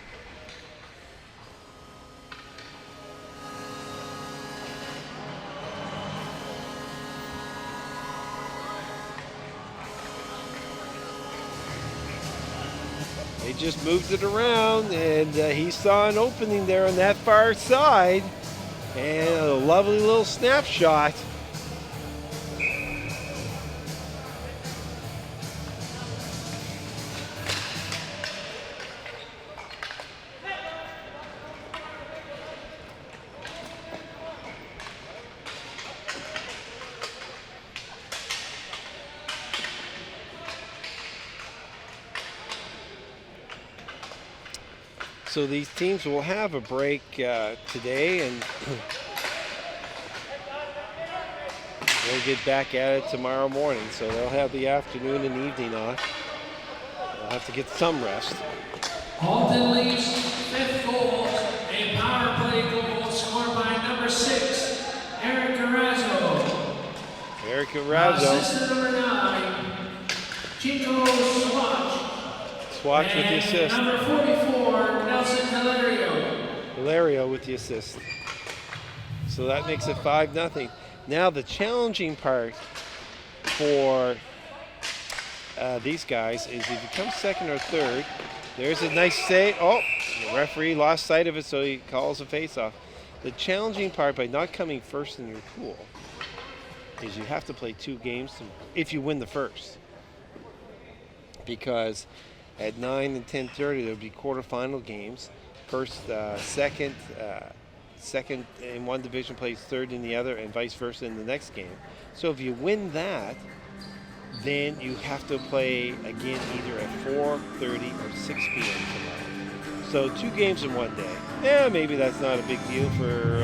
They just moved it around, and he saw an opening there on that far side, and a lovely little snapshot. So these teams will have a break today, and they'll get back at it tomorrow morning. So they'll have the afternoon and evening off. They'll have to get some rest. Halton Leafs 5th goal, a power play goal scored by number 6, Eric Carrazzo. Eric Carrazzo. Assistant number 9, Chico Swatch. Swatch with the assist. Number 44, Nelson Hilario. Hilario with the assist. So that makes it 5-0. Now the challenging part for these guys is if you come second or third, there's a nice save. Oh, the referee lost sight of it, so he calls a face-off. The challenging part by not coming first in your pool is you have to play 2 games if you win the first. Because at 9 and 10:30 there'll be quarterfinal games. First, second in one division plays third in the other, and vice versa in the next game. So if you win that, then you have to play again either at 4:30 or 6 p.m. tomorrow. So 2 games in one day. Yeah, maybe that's not a big deal for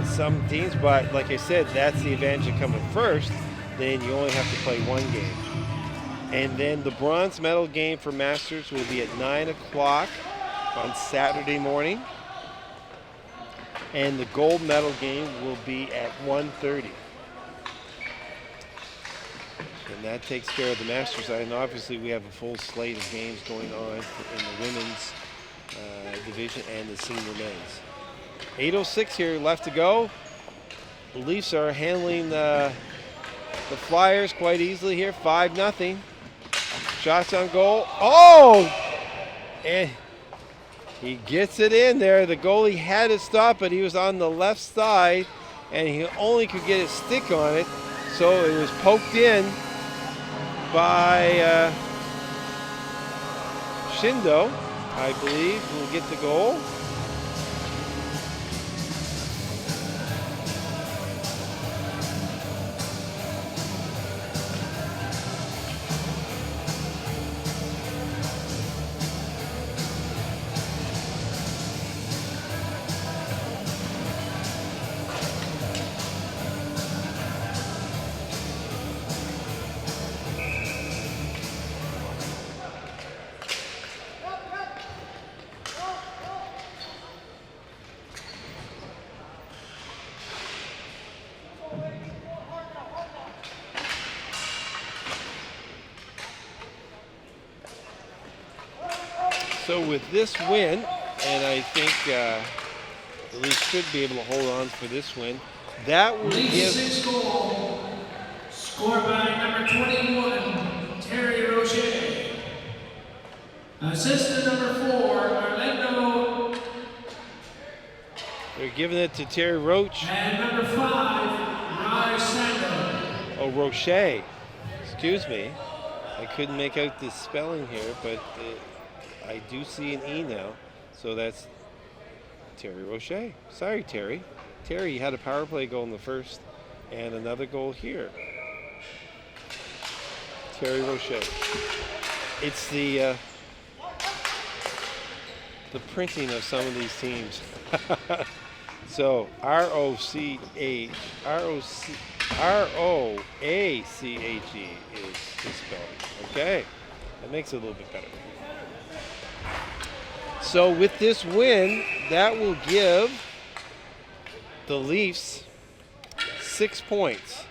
some teams, but like I said, that's the advantage of coming first. Then you only have to play 1 game. And then the bronze medal game for Masters will be at 9 o'clock on Saturday morning. And the gold medal game will be at 1:30. And that takes care of the Masters side. And obviously we have a full slate of games going on in the women's division and the senior men's. 8:06 here left to go. The Leafs are handling the Flyers quite easily here, 5-0. Shots on goal. Oh! And he gets it in there. The goalie had it stopped, but he was on the left side, and he only could get his stick on it. So it was poked in by Shindo, I believe, who will get the goal. So with this win, and I think the Leafs should be able to hold on for this win, that will give... Sixth goal, scored by number 21, Terry Rocher. Assistant number 4, Orlando. They're giving it to Terry Roach. And number 5, Rye Sando. Oh, Rocher. Excuse me. I couldn't make out the spelling here, but I do see an E now. So that's Terry Rocher. Sorry, Terry. Terry had a power play goal in the first and another goal here. Terry Rocher. It's the printing of some of these teams. So R-O-A-C-H-E is his spelling. Okay, that makes it a little bit better. So with this win, that will give the Leafs 6 points.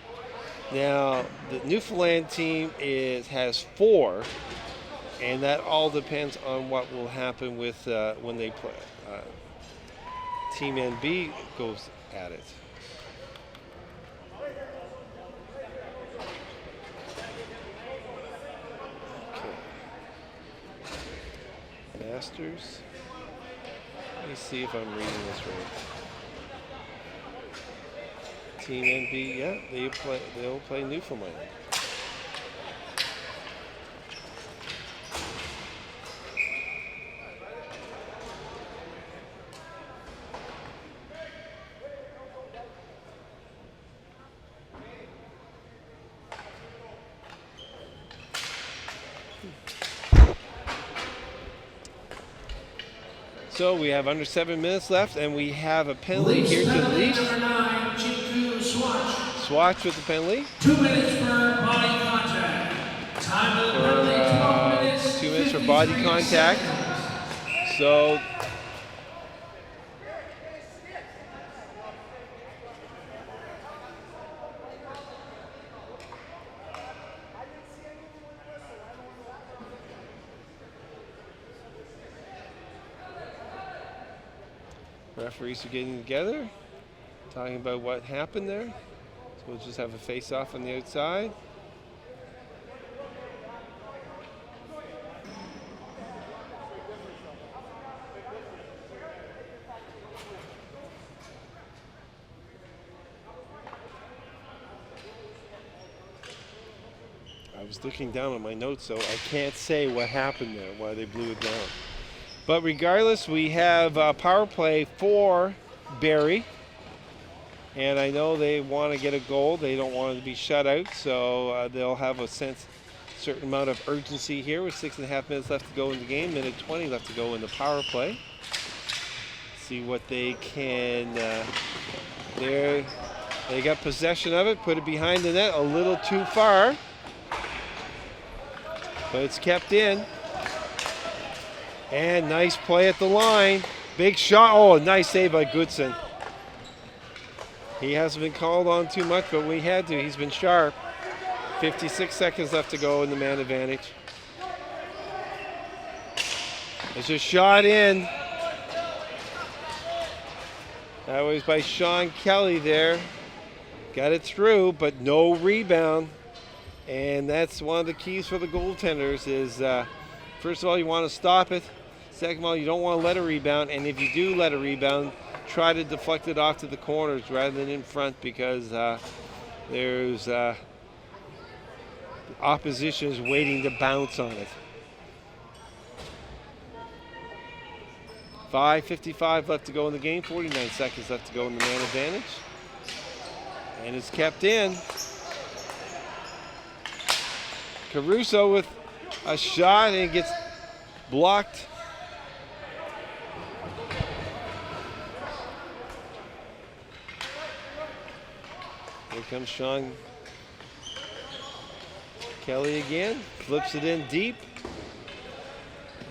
Now the Newfoundland team has 4, and that all depends on what will happen with when they play. Team NB goes at it. Okay. Masters. Let me see if I'm reading this right. Team NB, yeah, they'll play Newfoundland. So we have under 7 minutes left, and we have a penalty here to the Leafs. Number 9, Chiku Swatch. Swatch with the penalty. 2 minutes for body contact. Time of the penalty, 12 minutes. 2 minutes for body contact. So referees are getting together, talking about what happened there. So we'll just have a face-off on the outside. I was looking down at my notes, so I can't say what happened there, why they blew it down. But regardless, we have a power play for Barrie. And I know they want to get a goal. They don't want it to be shut out. So they'll have a certain amount of urgency here with 6.5 minutes left to go in the game. Minute 20 left to go in the power play. See what they can... they got possession of it. Put it behind the net a little too far. But it's kept in. And nice play at the line. Big shot. Oh, nice save by Goodson. He hasn't been called on too much, but we had to. He's been sharp. 56 seconds left to go in the man advantage. It's a shot in. That was by Sean Kelly there. Got it through, but no rebound. And that's one of the keys for the goaltenders is, first of all, you want to stop it. Second of all, you don't want to let a rebound. And if you do let a rebound, try to deflect it off to the corners rather than in front because there's opposition is waiting to bounce on it. 5:55 left to go in the game, 49 seconds left to go in the man advantage. And it's kept in. Caruso with a shot and it gets blocked. Here comes Sean Kelly again, flips it in deep.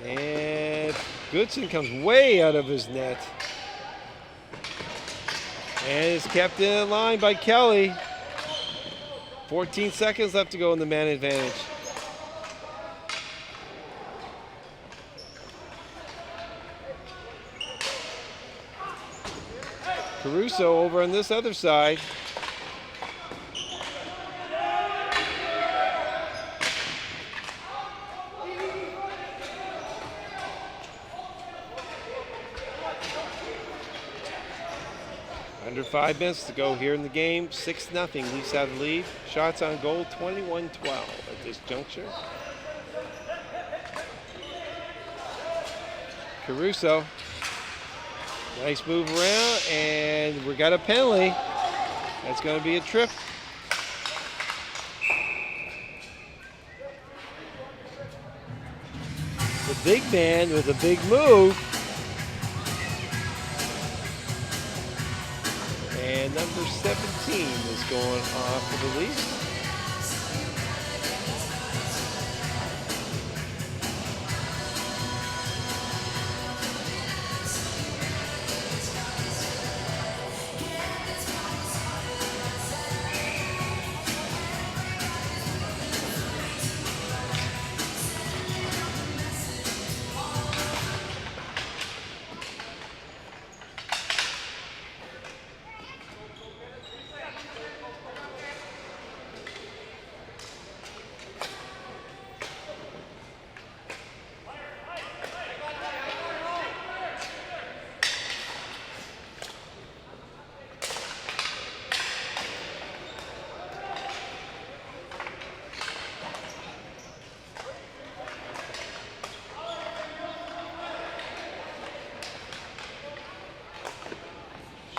And Goodson comes way out of his net. And it's kept in line by Kelly. 14 seconds left to go in the man advantage. Caruso over on this other side. Under 5 minutes to go here in the game. 6-0. Leafs have the lead. Shots on goal, 21-12 at this juncture. Caruso. Nice move around, and we got a penalty. That's going to be a trip. The big man with a big move. And number 17 is going off for the Leafs.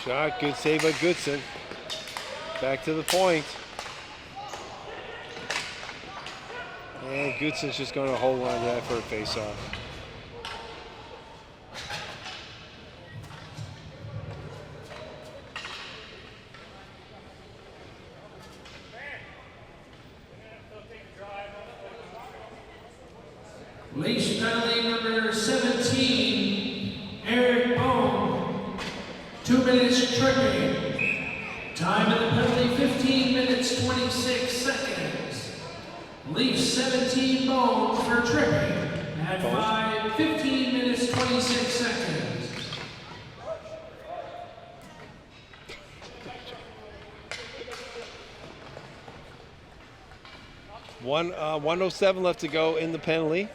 Shot, good save by Goodson. Back to the point. And Goodson's just going to hold on to that for a face-off. Leafs penalty number 17, Eric Bone. 2 minutes tripping. Time of the penalty, 15 minutes, 26 seconds. Leafs 17 Bone for tripping at 15 minutes, 26 seconds. One 1:07 left to go in the penalty.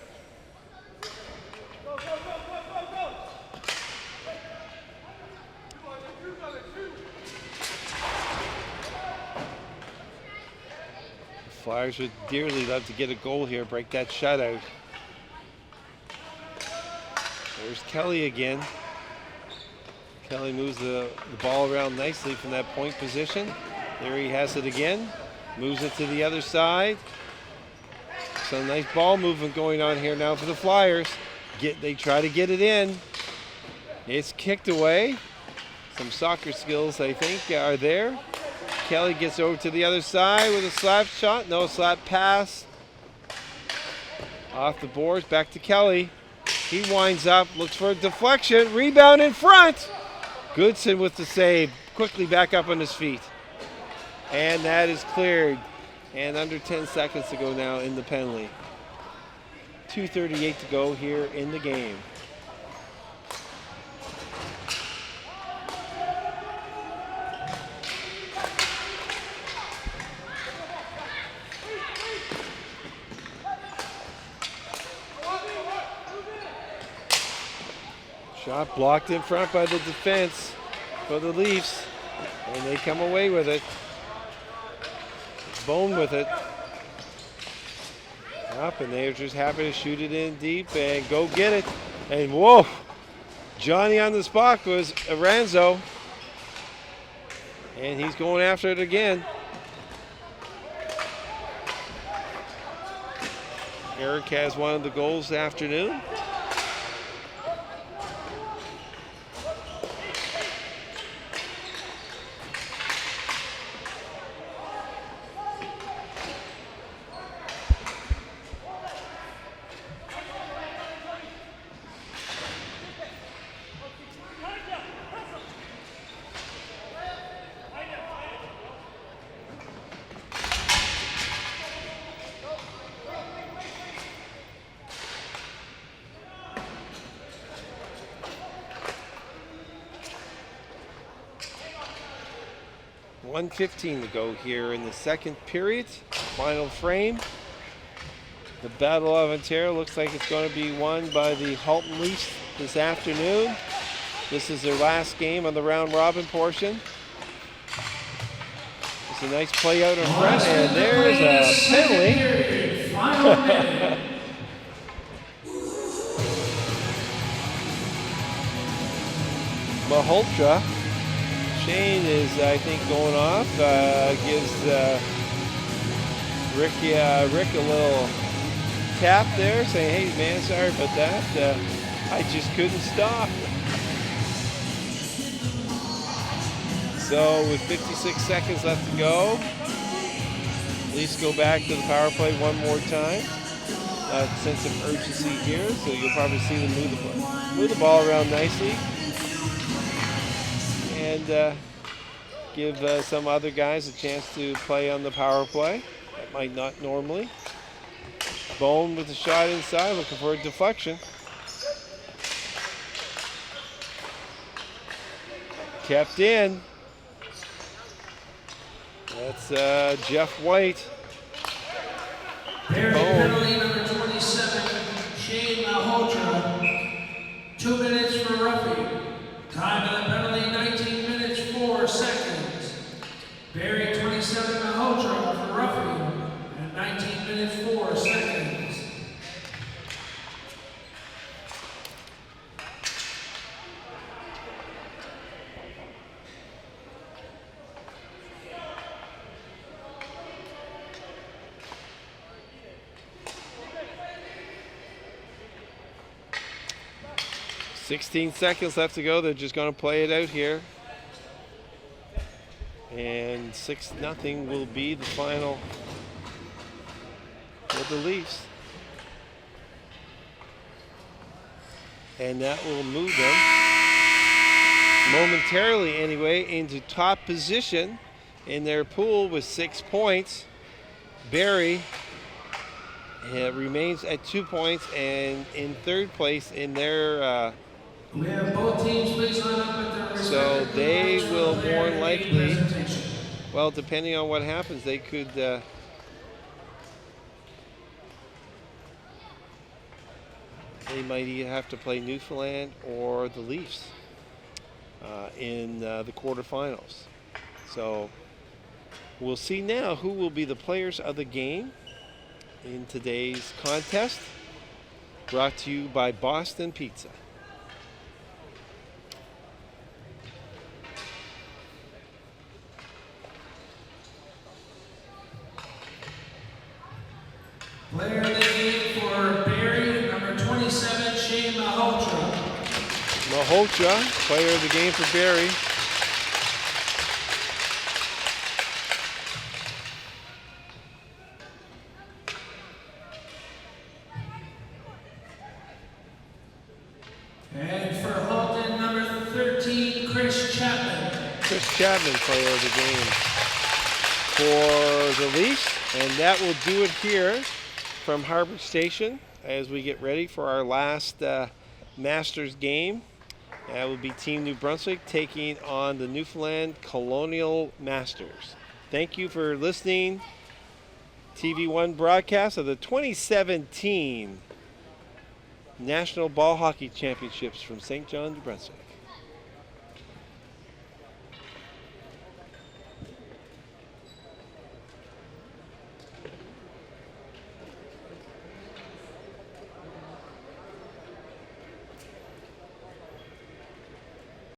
Flyers would dearly love to get a goal here, break that shutout. There's Kelly again. Kelly moves the ball around nicely from that point position. There he has it again. Moves it to the other side. Some nice ball movement going on here now for the Flyers. They try to get it in. It's kicked away. Some soccer skills, I think, are there. Kelly gets over to the other side with a slap shot. No, slap pass. Off the boards, back to Kelly. He winds up, looks for a deflection. Rebound in front. Goodson with the save. Quickly back up on his feet. And that is cleared. And under 10 seconds to go now in the penalty. 2:38 to go here in the game. Shot blocked in front by the defense for the Leafs, and they come away with it. Bone with it. Up, and they're just happy to shoot it in deep and go get it. And whoa, Johnny on the spot was Aranzo, and he's going after it again. Eric has one of the goals this afternoon. .1:15 to go here in the second period. Final frame. The Battle of Ontario looks like it's going to be won by the Halton Leafs this afternoon. This is their last game on the round robin portion. It's a nice play out in front, and there's a penalty. Maholtra. Shane is, I think, going off. Gives Rick a little tap there, saying, "Hey, man, sorry about that. I just couldn't stop." So, with 56 seconds left to go, Leafs go back to the power play one more time. Sense of urgency here, so you'll probably see them move the ball around nicely. And give some other guys a chance to play on the power play. That might not normally. Bone with the shot inside, looking for a deflection. Kept in. That's Jeff White. Penalty number 27, Shane Maholtra. 2 minutes for roughing. Time of the penalty, 19 minutes, 4 seconds. Barrie, 27, Maholtra for roughing, and 19 minutes, 4 seconds. .16 seconds left to go. They're just going to play it out here. And 6-0 will be the final for the Leafs. And that will move them momentarily anyway into top position in their pool with 6 points. Barrie remains at 2 points and in third place in their we have both teams please line up at their so they will more likely, well, depending on what happens, they could they might either have to play Newfoundland or the Leafs in the quarterfinals. So we'll see now who will be the players of the game in today's contest, brought to you by Boston Pizza. Player of the game for Barrie, number 27, Shane Maholtra. Maholtra, player of the game for Barrie. And for Halton, number 13, Chris Chapman. Chris Chapman, player of the game. for the Leafs. And that will do it here from Harbor Station as we get ready for our last Masters game. That will be Team New Brunswick taking on the Newfoundland Colonial Masters. Thank you for listening. TV1 broadcast of the 2017 National Ball Hockey Championships from St. John, New Brunswick.